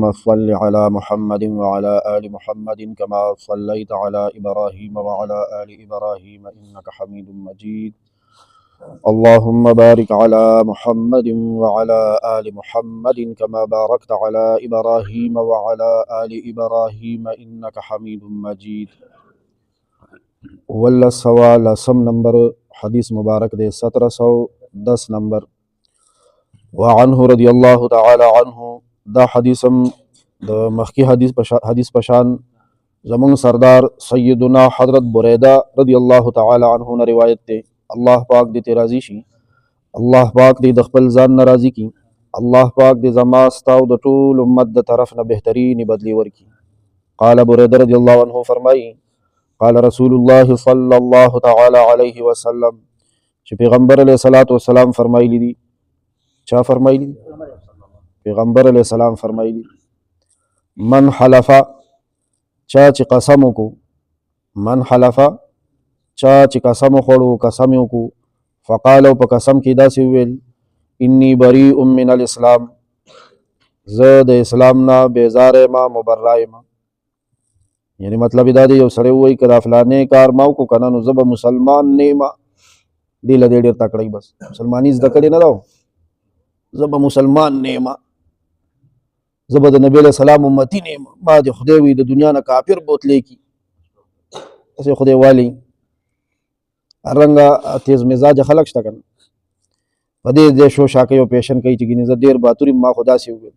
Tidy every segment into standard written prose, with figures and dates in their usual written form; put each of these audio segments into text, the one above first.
اللهم صل على محمد وعلى آل محمد كما صليت على إبراهيم وعلى آل إبراهيم إنك حميد مجيد اللهم بارك على محمد وعلى آل محمد كما باركت على إبراهيم وعلى آل إبراهيم إنك حميد مجيد والله سوال سم نمبر حدیث مبارک دے 1710 نمبر وعنه رضی اللہ تعالی عنہ دا حدیثم دا مخی حدیث پشان زمان سردار سیدنا حضرت بریدہ رضی اللہ تعالی عنہ نے روایت تے اللہ پاک دے راضی شي اللہ پاک دے دخپل ځان ناراضی کی اللہ پاک دے زما استاو د ټول امت د طرف نه بهترین بدلی ورکی قال بریدہ رضی اللہ عنہ فرمائی قال رسول الله صلی اللہ تعالی علیہ وسلم چې پیغمبر علیہ الصلوۃ والسلام فرمایلی دي چا فرمایلی پیغمبر علیہ السلام فرمایلی من حلف چا چې قسم کو من حلف چا چې قسم خوړو قسم کو فقال او په قسم کې داسې ویل انی بریء من الاسلام زه د اسلام نه بیزار ما مبرأ ما یعنی مطلب دا دی یو سړی وایي که دا فلانې کار ما وکړو که نه نو زه به مسلمان نه یم دې له دې ډېر تکړی بس مسلماني زده کړې نه ده زه به مسلمان نه یم زه به د نبي علیه السلام امتي نه یم ما دې خدای وي د دنیا نه کافر بوتلی کي داسې خدای والي هررنګه تیز مزاج خلک شته که نه په دې دې شوشا کوي او پیشن کوي چې ګینې زه ډېر باتور یم ما خو داسې وویل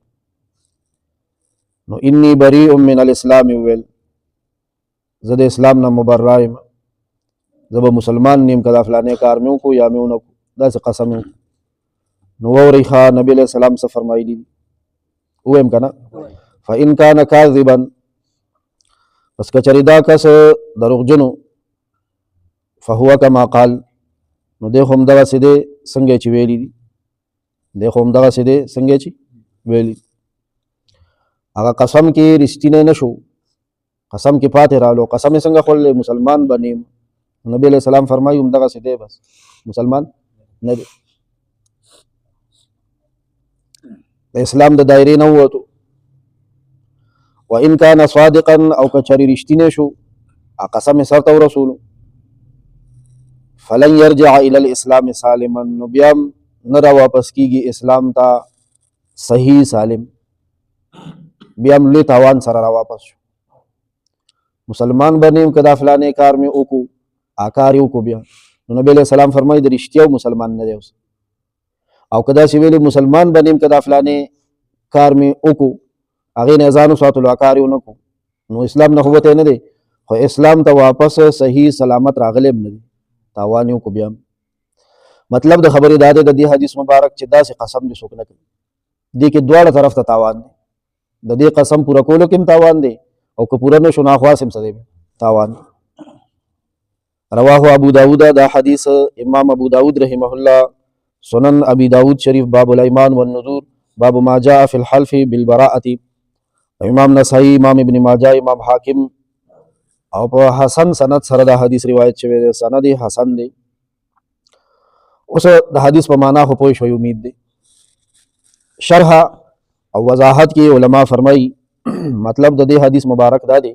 نو انی بریء من الاسلام ویل زه د اسلام نه مبرأ یم زه به مسلمان نیم که دا فلانې کار مې وکړو یا مې ونه کړو داسې قسم یې نو واورئ ښه نبي علیه السلام څه فرمایلي دي ووایم که نه فإن کان کاذبا پس که چېرې دا کس دروغجن فهو کما قال نو دی خو همدغسې دی څنګه چې ویلي دي دی خو همدغسې دی څنګه چې ویلي دي هغه قسم کې رښتینی نه شو قسم کې پاتې رالو قسم یې څنګه خوړلی مسلمان به نه یم نبی علیہ السلام فرمایي همدغسې دی بس مسلمان نه دی د اسلام د دایرې نه ووتو وان کان صادقا او که چېرې رښتینی شو قسم یې سرته ورسولو فلن یرجع الى الاسلام سالما نو بیا هم نه راواپس کیږي اسلام ته صحیح سالم بیا هم لوی تاوان سره راواپس شو مسلمان به نه یم که دا فلانې کار مې وکړو کار یې وکړو بیا نو نبی علیه السلام فرمایي د رښتیا مسلمان نه دی اوس او که داسې ویلي مسلمان به نه یم که دا فلانې کار مې وکړو هغې نه ځان وساتلو کار یې ونه کړو نو اسلام نه خو وتی نه دی خو اسلام ته واپس صحیح سلامت راغلی هم نه دی تاوان یې وکړو بیا مطلب د خبرې دا دی د دې حدیث مبارک چې داسې قسم دې څوک نه کوي دې کې دواړه طرف ته تاوان دی د دې قسم پوره کولو کې هم تاوان دی او که پوره نه شو ناخواس هم څه دی تاوان رواه ابو داود دا حدیث امام ابو داود رحمه الله سنن ابی داود شریف باب الایمان والنذور باب ما جاء فی الحلف بالبراءة امام نسائی امام ابن ماجه امام حاکم او په حسن سند سره دا حدیث روایت شوی دی سند حسن دی اوس د حدیث په معنا خو پوه شوي امید دی شرح او وضاحت کې علما فرمایي مطلب د دې حدیث مبارک دا دی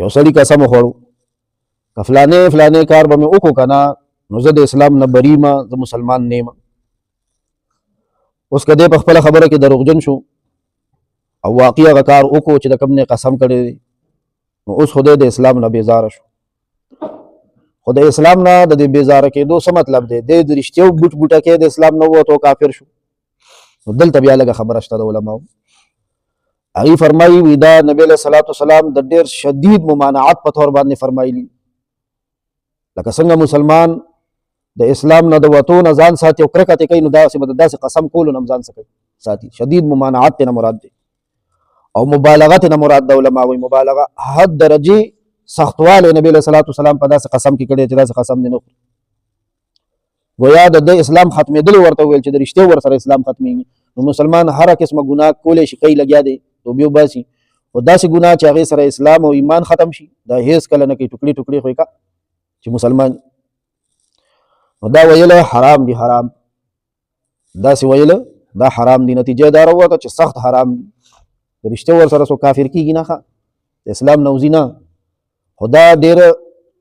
یو سړي قسم وخوړو که فلانې کار به مې وکړو که نه نو زه د اسلام نه بری یم زه مسلمان نه یم اوس که دی په خپله خبره کې دروغجن شو او واقعي هغه کار وکړو چې د کوم نه قسم کړی دی نو اوس خو دی د اسلام نه بېزاره شو خو د اسلام نه د دې بېزاره کېدو څه مطلب دی دی د رښتیو بوټه کې د اسلام نه ووتو کافر شو نو دلته بیا لږه خبره شته د علماو هغې فرمایي وي دا نبي علیه الصلاة والسلام د ډېر شدید ممانعت په طور باندې فرمایلي لکه څنګه مسلمان د اسلام نه د وتو نه ځان ساتي او کرکه ترې کوي نو داسې به د داسې قسم کولو نه هم ځان ساتي شدید ممانعت ترې نه مراد دی او مبالغه ترې نه مراد د علما وایي مبالغه حد درجې سختوالی نبي علیه الصلاة والسلام په داسې قسم کې کړی چې داسې قسم دې نه خوري گویا د اسلام ختمېدل ورته ویل چې د رښتیا ورسره اسلام ختمېږي نو مسلمان هر قسمه ګناه کولی شي کوي لګیا دی توبې وباسي او داسې ګناه چې هغې سره اسلام او ایمان ختم شي دا هیڅ کله نه کوي ټوکړي ټوکړي خو یې که چې مسلمان نو دا ویله حرام دي حرام داسې ویله دا حرام دي نتیجه دا راووته چې سخت حرام دي رښتیا ور سره سو کافر کیږي نه ښه اسلام نوځي نه خدا ډېر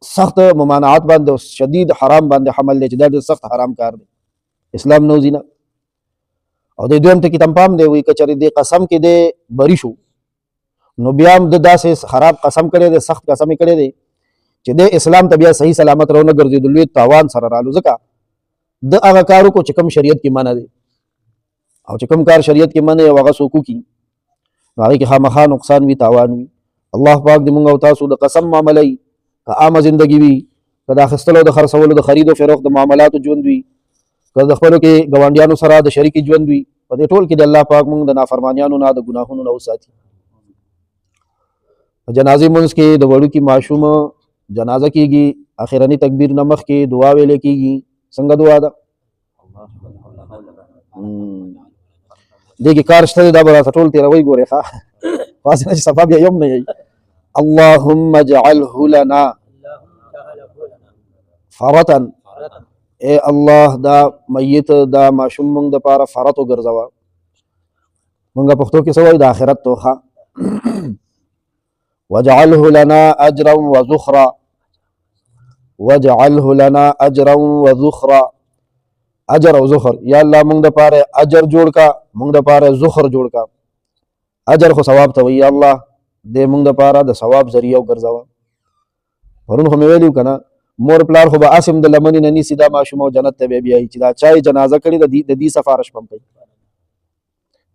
سخت ممانعات باندې شدید حرام باندې حمل دی چې دا ډېر سخت حرام کار دی اسلام نوځي نه او د دویم ټکي تم پام دی وایي که چېرې دې قسم کې دی بری شو نو بیا هم د داسې خراب قسم کړی دی سخت قسم یې کړی دی چې د اسلام ته بیا صحیح سلامت رونه ګرځېدو لوی تاوان سره رالو ځکه د هغه کار وکړو چې کوم شریعت کې منع دی او چې کوم کار شریعت کې منع او هغه څوک وکړي نو هغې کې خامخا نقصان وي تاوان وي الله پاک دې مونږ او تاسو د قسم معامله وي که عامه زندګي وي که د اخیستلو د خرڅولو د خرید و فروخت د معاملاتو ژوند وي که د خپلو کې ګاونډیانو سره د شریکي ژوند وي په دې ټول کې د الله پاک مونږ د نافرمانیانو نه د ګناهونو نه وساتي په جنازې منځ کې د وړوکي ماشوم جنازه کېږي اخرني تکبیر نه مخکې دعا ویلې کېږي څنګه دعا ده دې کې کار شته دی دا به راته ټول تېروئ ګورې ښه خاص نه چې صفا بیا یوم نه یي اللهم اجعله لنا فرطا اے الله دا میت دا ماشوم مونږ دپاره فرط وګرځوه مونږ پښتو کې څه وایي د آخرت توښه واجعله لنا اجرا وذخرا واجعله لنا اجرا وذخرا اجر او ذخر یا الله مونږ دپاره اجر جوړ کا مونږ دپاره ذخر جوړ کا اجر خو ثواب ته وایي یا الله دې مونږ دپاره د ثواب ذریعه وګرځوه پرون خو مې ویلي وو که نه مور پلار خو به اسم د لمنې نه نیسي دا ماشوم او جنت ته بیا بیایي چې دا چا یې جنازه کړې د دې سفارش به هم کوي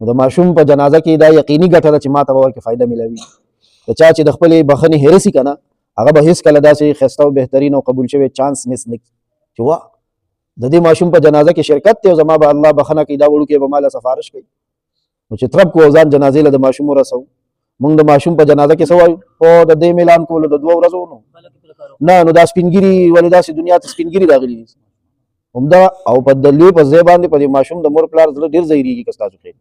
نو د ماشوم په جنازه کې دا یقیني ګټه ده چې ما ته به ورکې فایده میلاوي د چا چې د خپلې بخښنې هېره سي که نه هغه به هېڅکله داسې ښایسته او بهترین او قبول شوی چانس مس نه کړي چې واه د دې ماشوم په جنازه کې شرکت دی او زما به الله بخښنه کوي دا وړوکی به ما له سفارش کوي نو چې ترپ کو ځان جنازې له د ماشوم ورسوو مونږ د ماشوم په جنازه کې څه وایو او د دې میلان کولو د 2 ورځو نه نو دا سپینګیري ولې داسې دنیا ته سپینګیري راغلي دي همدا او په دلوي په ځای باندې په دې ماشوم د مور پلار زړه ډېر ځایریږي که ستاسو خیر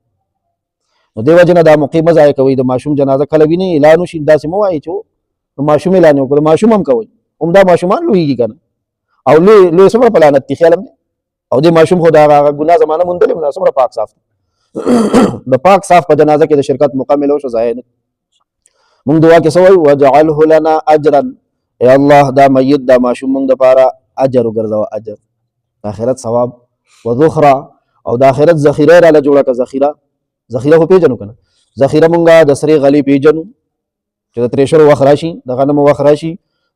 نو دې وجې نه دا موقع مه ضایع کوئ د ماشوم جنازه کله وینئ اعلان وشي داسې مه وایئ چې نو ماشوم اعلان یې وکړو د ماشوم هم کوئ همدا ماشومان لویږي که نه او لوی څومره په لعنت دي خیال هم دی او دې ماشوم خو د هغه ګناه زمانه موندلې وه څومره پاک صاف د پاک صاف په جنازه کې د شرکت موقع میلو شو ضایع نه مونږ دعا کې څه وایو وجعله لنا اجرا ای الله دا میت دا ماشوم مونږ دپاره اجر وګرځوه اجر د آخرت ثواب وذخرا او د آخرت ذخیره یې راله جوړه کړه ذخیره خو پېژنو که نه ذخیره مونږ د سرې غلې پېژنو چې د ترېشرو وخت راشي د غنمو وخت راشي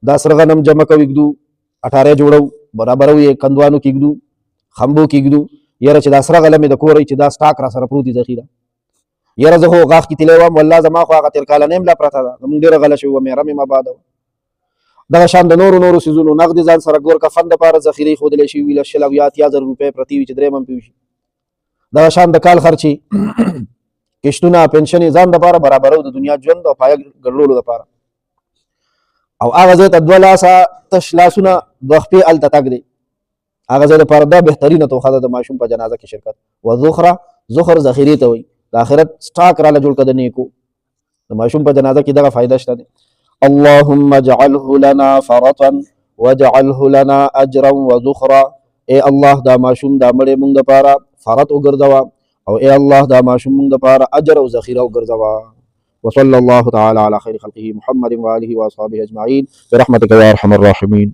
دا سره غنم جمع کوو ږدو اټاره جوړو برابرو یې کندوانو کې ږدو خمبو کې ږدو یاره چې دا سره غله مې د کور چې دا سټاک را سره پروت دي ذخیره یاره زه خو غاښ کې تللی وم والله زما خو هغه تېر کاله نه یم لا پرته ده زمونږ ډېره غله شوې وه مېره مې مباده وه دغه شان د نورو څیزونو نغد ځان سره ګور کفن دپاره ذخیرې ښودلی شوي وي له 100 او 80,000 روپۍ پرتې وي چې درېیم هم پې وشي دغه شان د کال خرچې کشتونه پنشنې ځان دپاره برابرو د دنیا ژوند او پایه ګډړولو دپاره او هغه ځای ته 2 لاسه تش لاسونه 2 خپې هلته تګ دی هغه ځای دپاره دا بهترینه توښه ده د ماشوم په جنازه کې شرکت وذخره ذخر ذخیرې ته وایي د آخرت سټاک راله جوړ کړه د نیکو د ماشوم په جنازه کې دغه فایده شته دی اللهم اجعله لنا فرطا واجعله لنا اجرا وذخرا اے الله دا ماشوم دا مړی مونږ دپاره فرط وګرځوه او اے الله دا ماشوم مونږ دپاره اجر او ذخیره وګرځوه وصلى الله تعالى على خير خلقه محمد وآله وأصحابه أجمعين برحمتك يا أرحم الراحمين